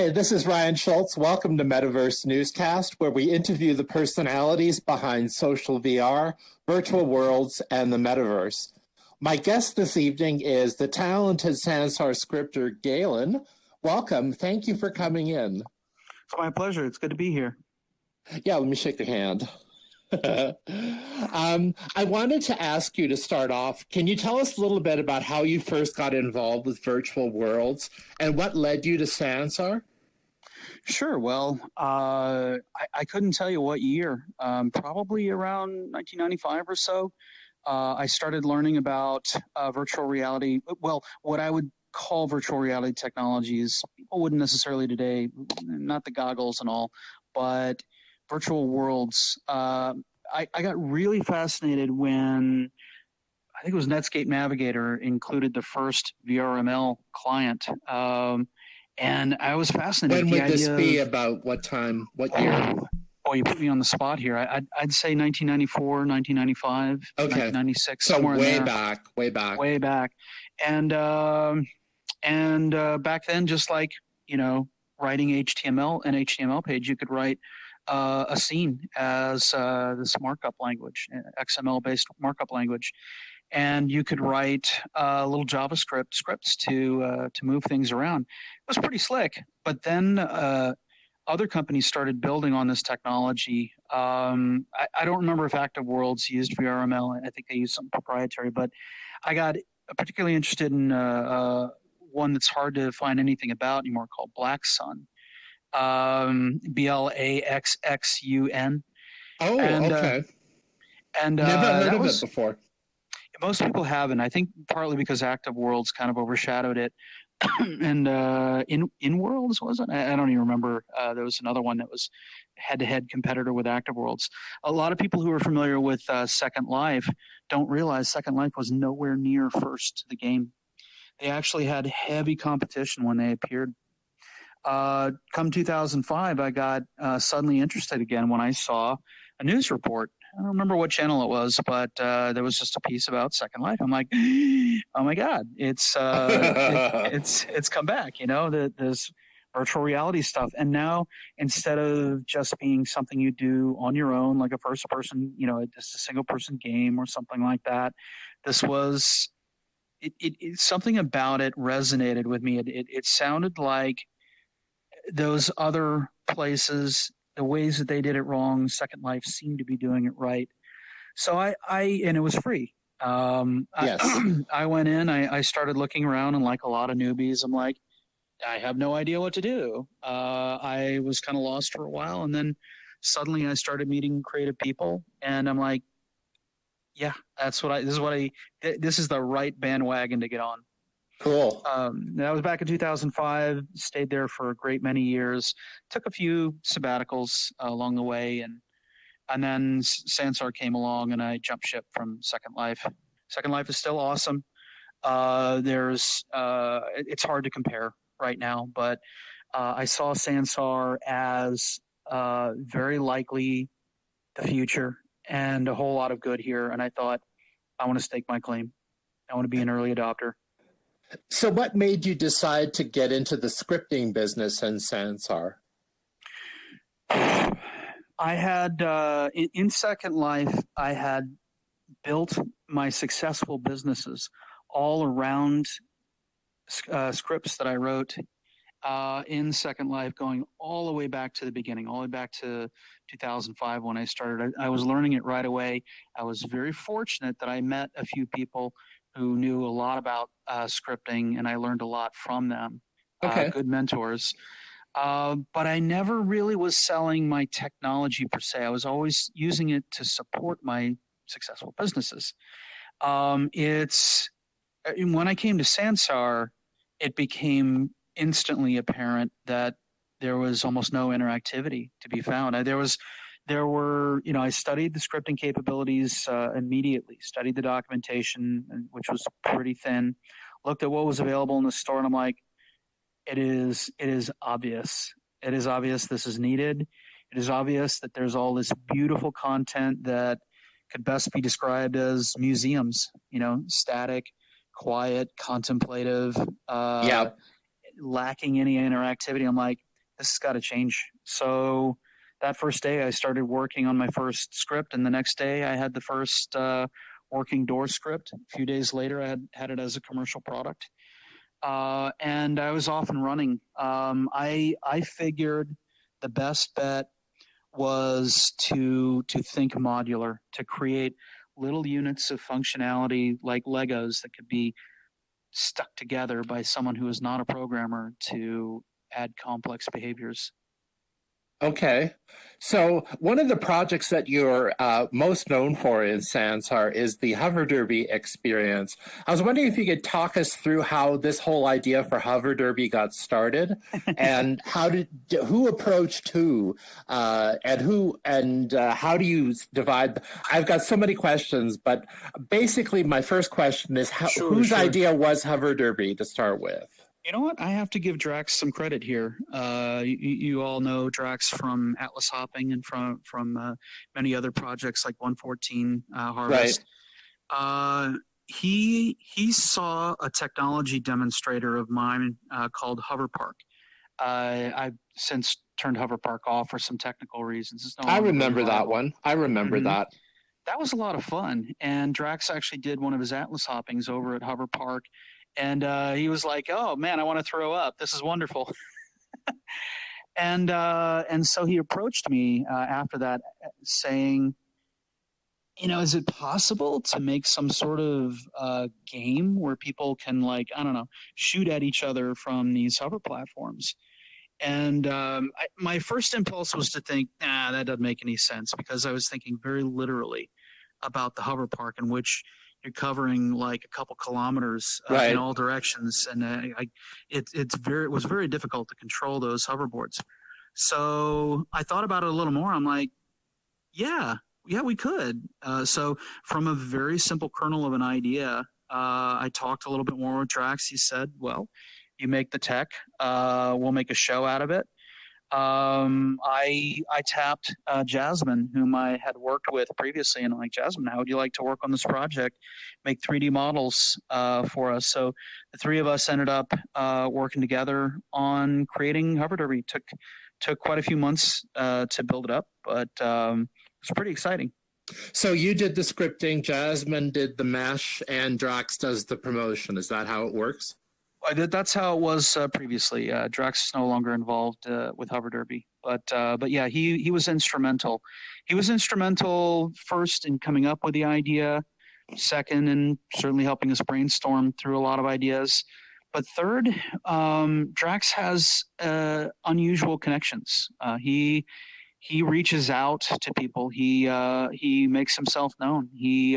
Hi, this is Ryan Schultz. Welcome to Metaverse Newscast, where we interview the personalities behind social VR, virtual worlds, and the metaverse. My guest this evening is the talented Sansar scripter, Galen. Welcome. Thank you for coming in. It's my pleasure. It's good to be here. Yeah, let me shake your hand. I wanted to ask you to start off, can you tell us a little bit about how you first got involved with virtual worlds and what led you to Sansar? Sure. Well, I couldn't tell you what year, probably around 1995 or so. I started learning about virtual reality. Well, what I would call virtual reality technologies, people wouldn't necessarily today, not the goggles and all, but virtual worlds. I got really fascinated when I think it was Netscape Navigator included the first VRML client. And I was fascinated. When would this be? About what time? What year? Oh, you put me on the spot here. I'd say 1994, 1995, okay. 1996, so somewhere way in there. Way back. And back then, just like, writing HTML, an HTML page, you could write a scene as this markup language, XML-based markup language. And you could write little JavaScript scripts to move things around. It was pretty slick. But then other companies started building on this technology. I don't remember if Active Worlds used VRML. I think they used something proprietary. But I got particularly interested in one that's hard to find anything about anymore called Black Sun. BLAXXUN. Oh, okay. And never heard of it before. Most people haven't. I think partly because Active Worlds kind of overshadowed it. And in Worlds, was it? I don't even remember. There was another one that was head-to-head competitor with Active Worlds. A lot of people who are familiar with Second Life don't realize Second Life was nowhere near first to the game. They actually had heavy competition when they appeared. Come 2005, I got suddenly interested again when I saw a news report. I don't remember what channel it was, but there was just a piece about Second Life. I'm like, oh my God, it's come back. This virtual reality stuff, and now instead of just being something you do on your own, like a first person, just a single person game or something like that, this was something about it resonated with me. It sounded like those other places, the ways that they did it wrong, Second Life seemed to be doing it right. So and it was free. Yes. I went in, I started looking around, and like a lot of newbies, I'm like, I have no idea what to do. I was kind of lost for a while, and then suddenly I started meeting creative people, and I'm like, yeah, this is the right bandwagon to get on. Cool. That was back in 2005. Stayed there for a great many years. Took a few sabbaticals along the way, and then Sansar came along, and I jumped ship from Second Life. Second Life is still awesome. It's hard to compare right now, but I saw Sansar as very likely the future and a whole lot of good here. And I thought, I want to stake my claim. I want to be an early adopter. So what made you decide to get into the scripting business in Sansar? I had, in Second Life, I had built my successful businesses all around scripts that I wrote in Second Life, going all the way back to the beginning, all the way back to 2005 when I started. I was learning it right away. I was very fortunate that I met a few people who knew a lot about scripting, and I learned a lot from them. Okay. Good mentors. But I never really was selling my technology per se. I was always using it to support my successful businesses. When I came to Sansar, it became instantly apparent that there was almost no interactivity to be found. I studied the scripting capabilities immediately, studied the documentation, which was pretty thin, looked at what was available in the store, and I'm like, it is obvious. It is obvious this is needed. It is obvious that there's all this beautiful content that could best be described as museums, static, quiet, contemplative, lacking any interactivity. I'm like, has got to change. So that first day I started working on my first script, and the next day I had the first working door script. A few days later I had it as a commercial product. And I was off and running. I figured the best bet was to think modular, to create little units of functionality like Legos that could be stuck together by someone who is not a programmer to add complex behaviors. Okay. So one of the projects that you're most known for in Sansar is the Hover Derby experience. I was wondering if you could talk us through how this whole idea for Hover Derby got started, and who approached who, and how do you divide? I've got so many questions, but basically my first question is whose idea was Hover Derby to start with? You know what? I have to give Drax some credit here. You all know Drax from Atlas Hopping and from many other projects like 114 Harvest. Right. He saw a technology demonstrator of mine called Hover Park. I've since turned Hover Park off for some technical reasons. I remember that one. I remember that. That was a lot of fun. And Drax actually did one of his Atlas hoppings over at Hover Park. And he was like, "Oh man, I want to throw up. This is wonderful." and so he approached me after that, saying, "Is it possible to make some sort of game where people can, like, I don't know, shoot at each other from these hover platforms?" And my first impulse was to think, "Nah, that doesn't make any sense," because I was thinking very literally about the hover park, in which you're covering like a couple kilometers in all directions, and it was very difficult to control those hoverboards. So I thought about it a little more. I'm like, yeah, we could. So from a very simple kernel of an idea, I talked a little bit more with Drax. He said, "Well, you make the tech, we'll make a show out of it." I tapped Jasmine, whom I had worked with previously, and I'm like, "Jasmine, how would you like to work on this project? Make 3D models for us." So the three of us ended up working together on creating Hover Derby. Took quite a few months to build it up, but it was pretty exciting. So you did the scripting, Jasmine did the mesh, and Drax does the promotion. Is that how it works? That's how it was previously. Drax is no longer involved with Hover Derby, but yeah, he was instrumental. He was instrumental first in coming up with the idea, second in certainly helping us brainstorm through a lot of ideas, but third, Drax has unusual connections. He reaches out to people. He makes himself known. He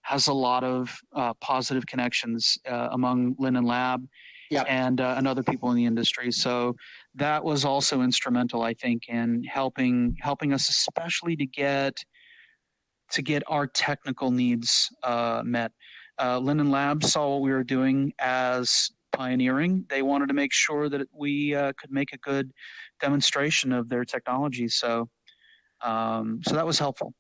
has a lot of positive connections among Linden Lab and other people in the industry. So that was also instrumental, I think, in helping us, especially to get our technical needs met. Linden Lab saw what we were doing as pioneering. They wanted to make sure that we could make a good demonstration of their technology. So that was helpful.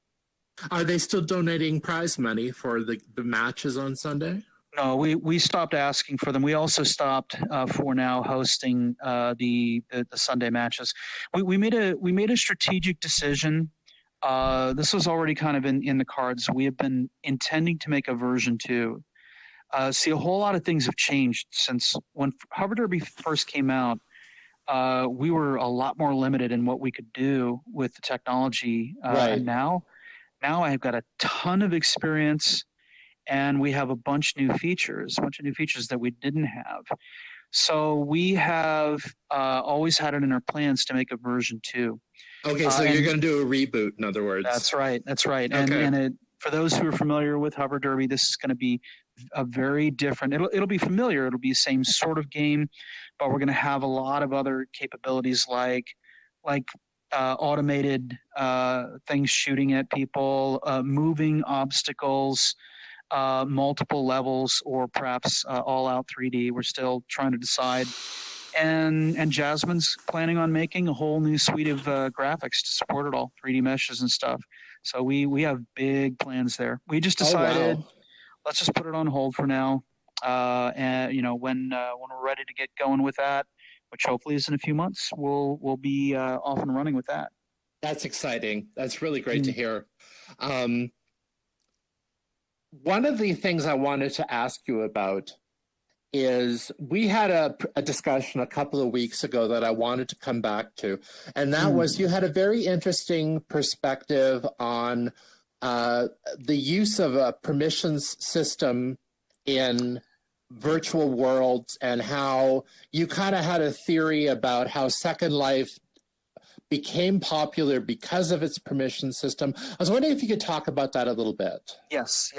Are they still donating prize money for the matches on Sunday? No, we stopped asking for them. We also stopped for now hosting the Sunday matches. We made a strategic decision. This was already kind of in the cards. We have been intending to make a version 2. See, a whole lot of things have changed since when Hover Derby first came out. We were a lot more limited in what we could do with the technology. And now I've got a ton of experience, and we have a bunch of new features that we didn't have. So we have always had it in our plans to make a version 2. Okay, so you're going to do a reboot, in other words. That's right. Okay. And for those who are familiar with Hover Derby, this is going to be a very different. It'll be familiar. It'll be the same sort of game, but we're going to have a lot of other capabilities like automated things shooting at people, moving obstacles, multiple levels, or perhaps all out 3D. We're still trying to decide. And Jasmine's planning on making a whole new suite of graphics to support it all, 3D meshes and stuff. So we have big plans there. We just decided, let's just put it on hold for now. And when we're ready to get going with that, which hopefully is in a few months. We'll be off and running with that. That's exciting. That's really great to hear. One of the things I wanted to ask you about is we had a discussion a couple of weeks ago that I wanted to come back to, and that was you had a very interesting perspective on the use of a permissions system in virtual worlds and how you kind of had a theory about how Second Life became popular because of its permission system. I was wondering if you could talk about that a little bit. Yes.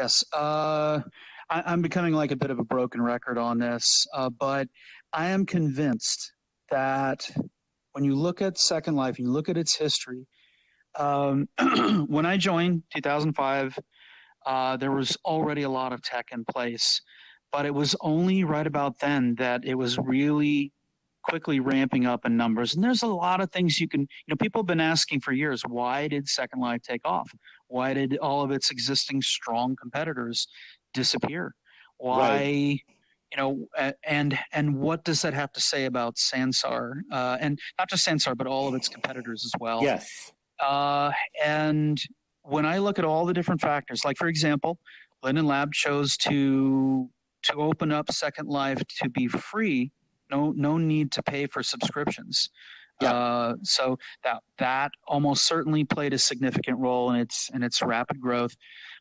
I'm becoming like a bit of a broken record on this, but I am convinced that when you look at Second Life, and you look at its history, when I joined 2005, there was already a lot of tech in place, but it was only right about then that it was really quickly ramping up in numbers. And there's a lot of things people have been asking for years, why did Second Life take off? Why did all of its existing strong competitors disappear? Why, and what does that have to say about Sansar? And not just Sansar, but all of its competitors as well. Yes. And when I look at all the different factors, like for example, Linden Lab chose to open up Second Life to be free. No need to pay for subscriptions. Yeah. So that almost certainly played a significant role in its rapid growth.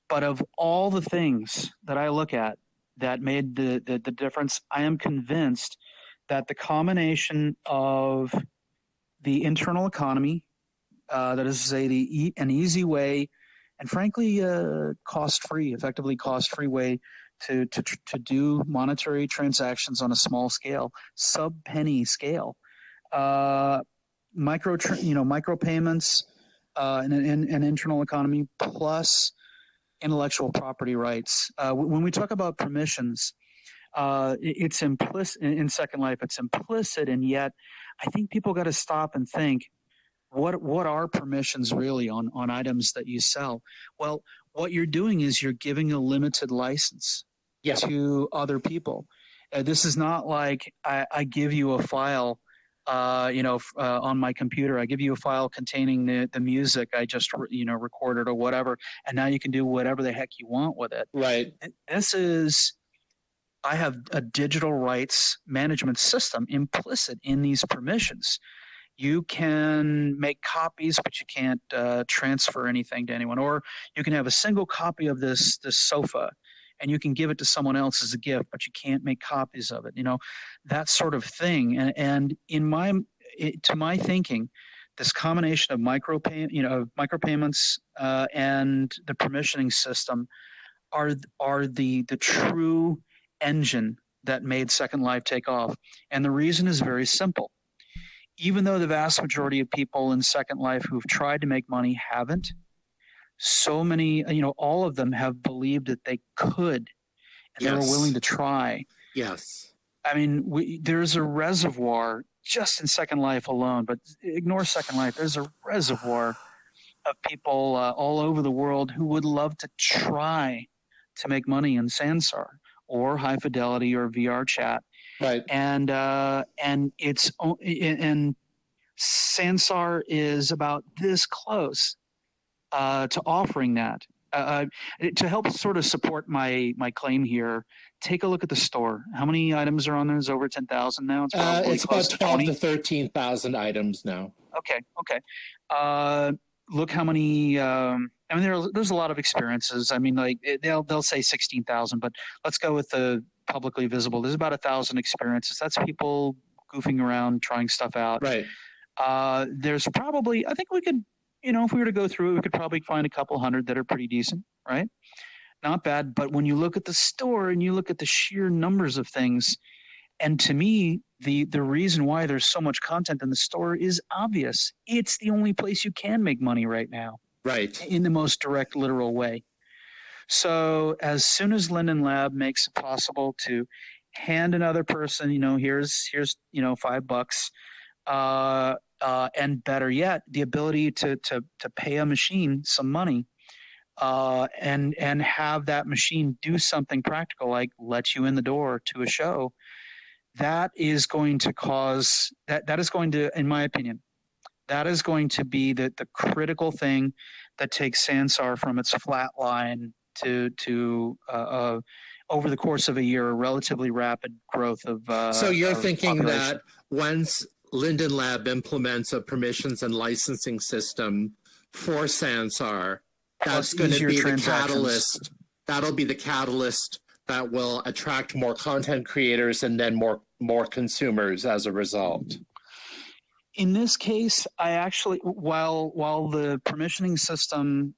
But of all the things that I look at that made the difference, I am convinced that the combination of the internal economy, that is to say, an easy way, and frankly, effectively cost-free way to do monetary transactions on a small scale, sub-penny scale, micropayments, and internal economy plus intellectual property rights. When we talk about permissions, it's implicit in Second Life. It's implicit, and yet I think people got to stop and think, what are permissions really on items that you sell? Well, what you're doing is you're giving a limited license to other people. This is not like I give you a file, on my computer. I give you a file containing the music I just recorded or whatever, and now you can do whatever the heck you want with it. Right. I have a digital rights management system implicit in these permissions. You can make copies, but you can't transfer anything to anyone. Or you can have a single copy of this sofa, and you can give it to someone else as a gift, but you can't make copies of it. That sort of thing. And to my thinking, this combination of micropayments and the permissioning system are the true engine that made Second Life take off. And the reason is very simple. Even though the vast majority of people in Second Life who've tried to make money haven't, so many, all of them have believed that they could, and they were willing to try. Yes. I mean, there's a reservoir just in Second Life alone, but ignore Second Life. There's a reservoir of people all over the world who would love to try to make money in Sansar or High Fidelity or VR Chat. Right. And Sansar is about this close to offering that. To help sort of support my claim here, take a look at the store. How many items are on there? It's over 10,000 now. It's about 12 to 13,000 items now. Okay. Look how many. There's a lot of experiences. I mean, like they'll say 16,000, but let's go with the publicly visible. There's about 1,000 experiences. That's people goofing around, trying stuff out. Right. There's probably, I think we could, if we were to go through it, we could probably find a couple hundred that are pretty decent, right? Not bad. But when you look at the store and you look at the sheer numbers of things, and to me, the reason why there's so much content in the store is obvious. It's the only place you can make money right now. Right. In the most direct, literal way. So as soon as Linden Lab makes it possible to hand another person, here's $5, and better yet, the ability to pay a machine some money, and have that machine do something practical, like let you in the door to a show. that is going to cause that is going to, in my opinion, that is going to be the critical thing that takes Sansar from its flat line to over the course of a year, a relatively rapid growth of So you're of thinking population. that once Linden Lab implements a permissions and licensing system for Sansar, that's Plus going to easier be the transactions. catalyst. That'll be the catalyst that will attract more content creators and then more consumers as a result. In this case, I actually, while the permissioning system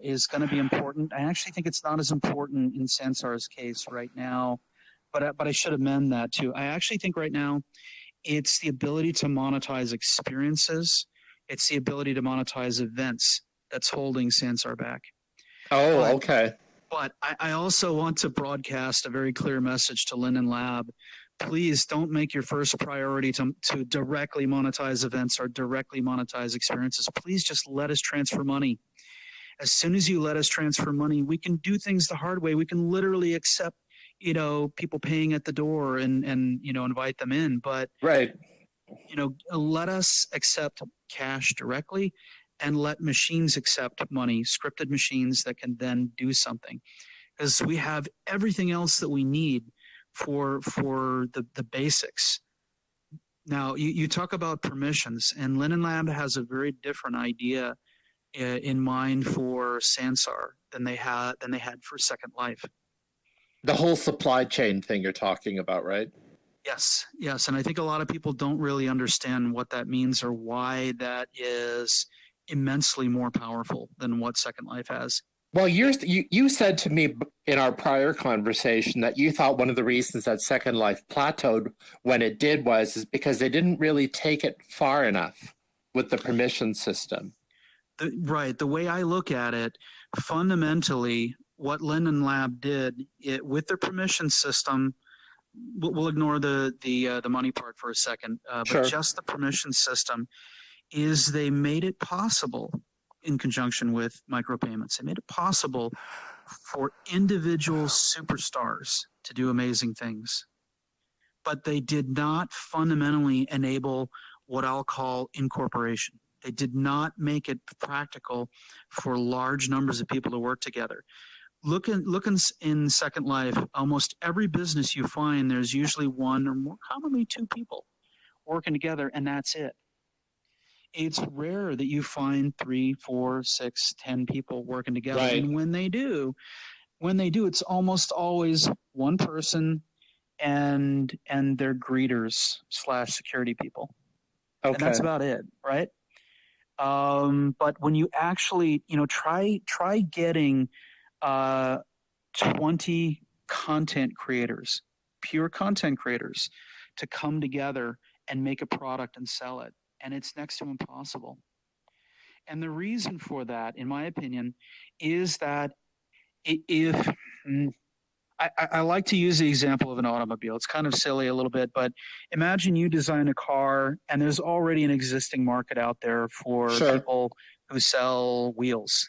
is going to be important, I actually think it's not as important in Sansar's case right now. But I should amend that too. I actually think right now it's the ability to monetize experiences. It's the ability to monetize events that's holding Sansar back. Oh, okay. But I also want to broadcast a very clear message to Linden Lab. Please don't make your first priority to directly monetize events or directly monetize experiences. Please just let us transfer money. As soon as you let us transfer money, we can do things the hard way. We can literally accept, people paying at the door and invite them in. But, right. Let us accept cash directly and let machines accept money, scripted machines that can then do something. Because we have everything else that we need for the basics. Now, you talk about permissions, and Linden Lab has a very different idea in mind for Sansar than they had for Second Life. The whole supply chain thing you're talking about, right? Yes, and I think a lot of people don't really understand what that means or why that is immensely more powerful than what Second Life has. Well, you said to me in our prior conversation that you thought one of the reasons that Second Life plateaued when it did is because they didn't really take it far enough with the permission system. Right. The way I look at it, fundamentally, what Linden Lab did with their permission system, we'll ignore the money part for a second, Sure. but just the permission system, is they made it possible in conjunction with micropayments. They made it possible for individual superstars to do amazing things. But they did not fundamentally enable what I'll call incorporation. They did not make it practical for large numbers of people to work together. Look in Second Life, almost every business you find, there's usually one or more commonly two people working together, and that's it. It's rare that you find 3, 4, 6, 10 people working together. Right. And when they do, it's almost always one person and their greeters / security people. Okay. And that's about it, right? But when you actually, try getting 20 content creators, pure content creators, to come together and make a product and sell it. And it's next to impossible. And the reason for that, in my opinion, is that I like to use the example of an automobile. It's kind of silly a little bit, but imagine you design a car and there's already an existing market out there for Sure. people who sell wheels.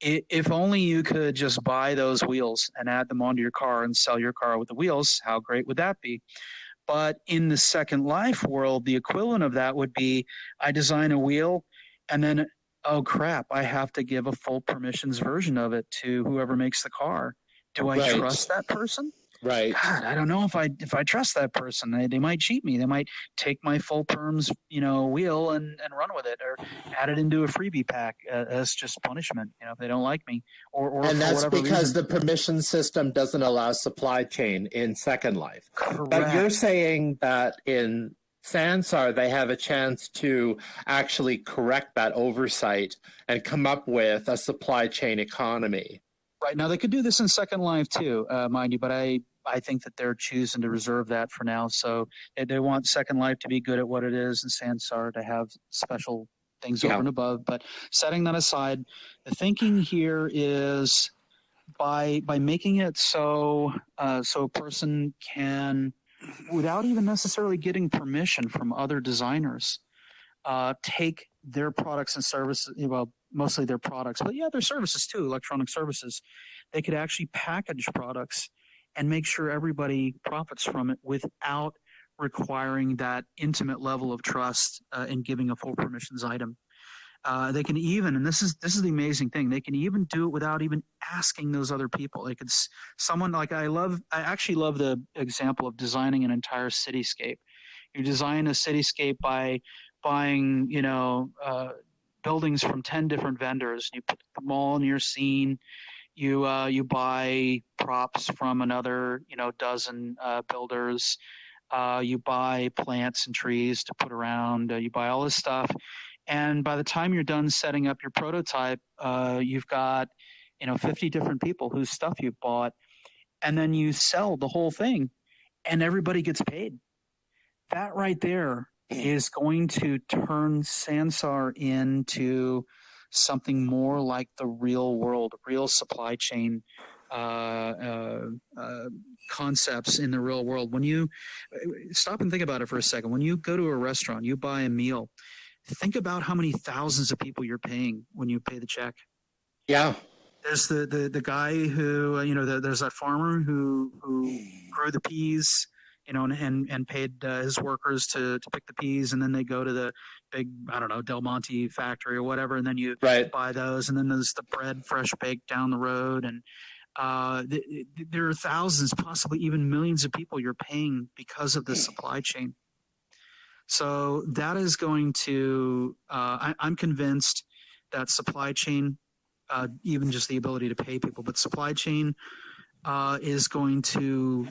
If only you could just buy those wheels and add them onto your car and sell your car with the wheels, how great would that be? But in the Second Life world, the equivalent of that would be I design a wheel and then, oh crap, I have to give a full permissions version of it to whoever makes the car. Do I Right. trust that person? Right. God, I don't know if I trust that person. They might cheat me. They might take my full perms, wheel and run with it, or add it into a freebie pack as just punishment, if they don't like me, or And for that's whatever because reason. the permission system doesn't allow supply chain in Second Life. Correct. But you're saying that in Sansar, they have a chance to actually correct that oversight and come up with a supply chain economy. Right. Now, they could do this in Second Life too, mind you, but I think that they're choosing to reserve that for now. So they want Second Life to be good at what it is and Sansar to have special things over and above. But setting that aside, the thinking here is by making it so a person can, without even necessarily getting permission from other designers, take their products and services, mostly their products, but their services too, electronic services. They could actually package products and make sure everybody profits from it without requiring that intimate level of trust and giving a full permissions item. They can even, and this is the amazing thing, they can even do it without even asking those other people. They could, someone like, I actually love the example of designing an entire cityscape. You design a cityscape by buying, buildings from 10 different vendors. You put them all in your scene. You buy props from another, dozen builders. You buy plants and trees to put around. You buy all this stuff. And by the time you're done setting up your prototype, you've got, 50 different people whose stuff you've bought. And then you sell the whole thing and everybody gets paid. That right there is going to turn Sansar into something more like the real world, real supply chain concepts in the real world. When you stop and think about it for a second, when you go to a restaurant, you buy a meal, think about how many thousands of people you're paying when you pay the check. Yeah. There's the guy who, there's that farmer who grew the peas, and paid his workers to pick the peas, and then they go to the big, Del Monte factory or whatever, and then you buy those, and then there's the bread fresh baked down the road, and there are thousands, possibly even millions of people you're paying because of the supply chain. So that is going to, I'm convinced that supply chain, even just the ability to pay people, but supply chain is going to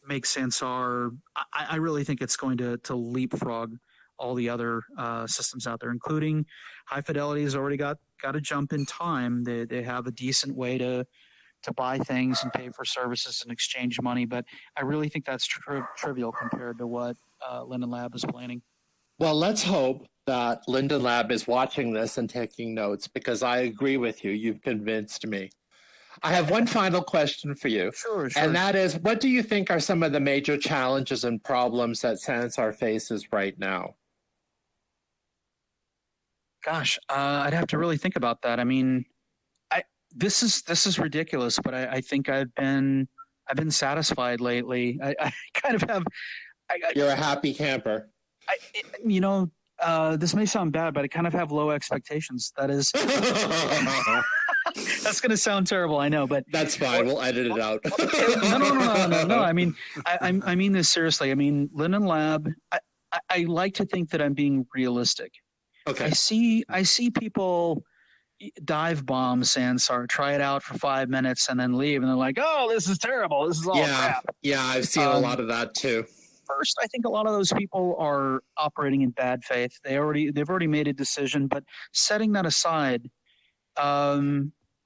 make Sansar, I really think it's going to leapfrog all the other systems out there, including High Fidelity has already got a jump in time. They have a decent way to buy things and pay for services and exchange money, but I really think that's trivial compared to what Linden Lab is planning. Well, let's hope that Linden Lab is watching this and taking notes, because I agree with you. You've convinced me. I have one final question for you. Sure. And that is, what do you think are some of the major challenges and problems that Sansar faces right now? Gosh, I'd have to really think about that. I mean, this is ridiculous, but I think I've been satisfied lately. I kind of have. You're a happy camper. This may sound bad, but I kind of have low expectations. That is. That's going to sound terrible, I know, but that's fine. We'll edit it out. No. I mean, I mean this seriously. I mean, Linden Lab. I like to think that I'm being realistic. Okay. I see people dive bomb Sansar, try it out for 5 minutes, and then leave, and they're like, "Oh, this is terrible. This is all crap." Yeah, I've seen a lot of that too. First, I think a lot of those people are operating in bad faith. They've already made a decision, but setting that aside.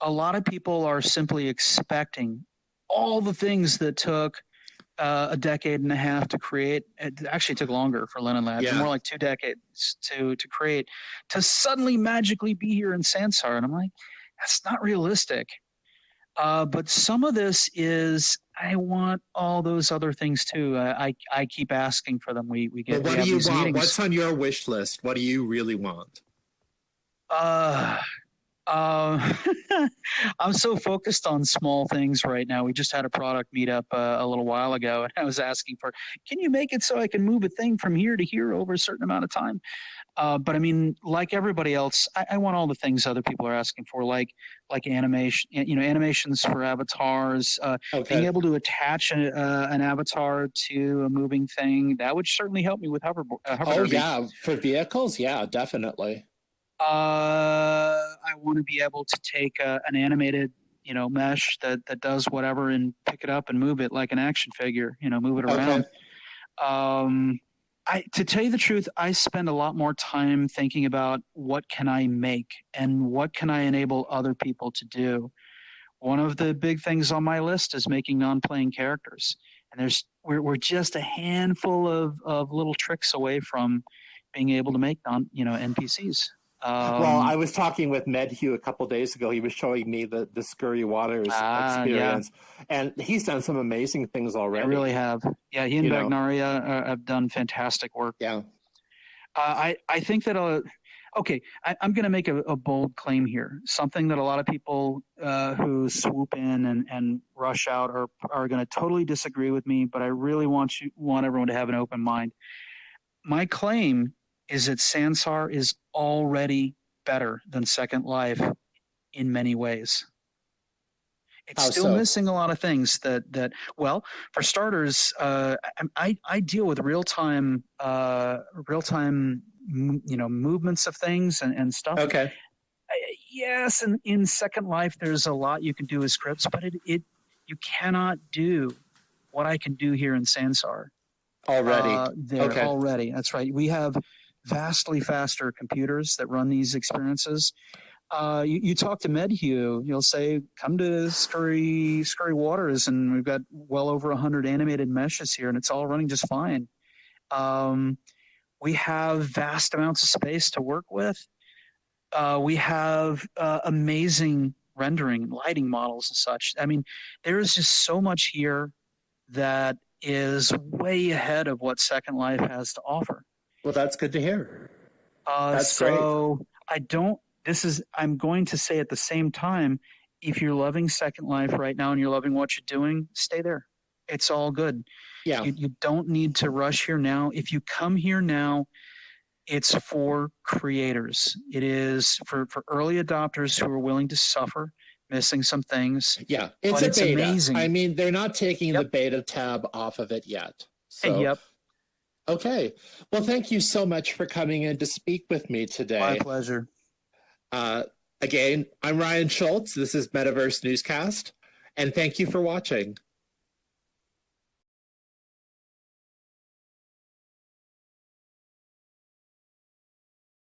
A lot of people are simply expecting all the things that took a decade and a half to create. It actually took longer for Linden Lab, more like 2 decades to create, to suddenly magically be here in Sansar. And I'm like, that's not realistic. But some of this is, I want all those other things too. I keep asking for them. We get. But what do you want? Meetings. What's on your wish list? What do you really want? I'm so focused on small things right now. We just had a product meetup a little while ago, and I was asking for, can you make it so I can move a thing from here to here over a certain amount of time? But I mean, like everybody else, I want all the things other people are asking for, like animation, animations for avatars, being able to attach an avatar to a moving thing. That would certainly help me with hover. Oh yeah, for vehicles, yeah, definitely. I want to be able to take an animated, mesh that does whatever and pick it up and move it like an action figure, move it around. To tell you the truth, I spend a lot more time thinking about what can I make and what can I enable other people to do. One of the big things on my list is making non-playing characters. And we're just a handful of little tricks away from being able to make NPCs. Well, I was talking with Medhugh a couple days ago. He was showing me the Scurry Waters experience, and he's done some amazing things already. I really have. Yeah, he and Bagnaria have done fantastic work. Yeah. I think that Okay, I'm going to make a bold claim here. Something that a lot of people who swoop in and rush out are going to totally disagree with me, but I really want everyone to have an open mind. My claim is that Sansar is already better than Second Life in many ways. It's still missing a lot of things that well, for starters, I deal with real time movements of things and stuff. Okay. Yes, and in Second Life, there's a lot you can do with scripts, but you cannot do what I can do here in Sansar. Already. That's right. We have vastly faster computers that run these experiences. You talk to MedHue, you'll say, come to Scurry Waters, and we've got well over 100 animated meshes here, and it's all running just fine. We have vast amounts of space to work with. We have amazing rendering, lighting models and such. I mean, there is just so much here that is way ahead of what Second Life has to offer. Well, that's good to hear. That's great. I'm going to say at the same time, if you're loving Second Life right now and you're loving what you're doing, stay there. It's all good. Yeah. You don't need to rush here now. If you come here now, it's for creators. It is for early adopters who are willing to suffer, missing some things. Yeah, it's beta. Amazing. I mean, they're not taking the beta tab off of it yet. So, yep. Okay. Well, thank you so much for coming in to speak with me today. My pleasure. Again, I'm Ryan Schultz. This is Metaverse Newscast, and thank you for watching.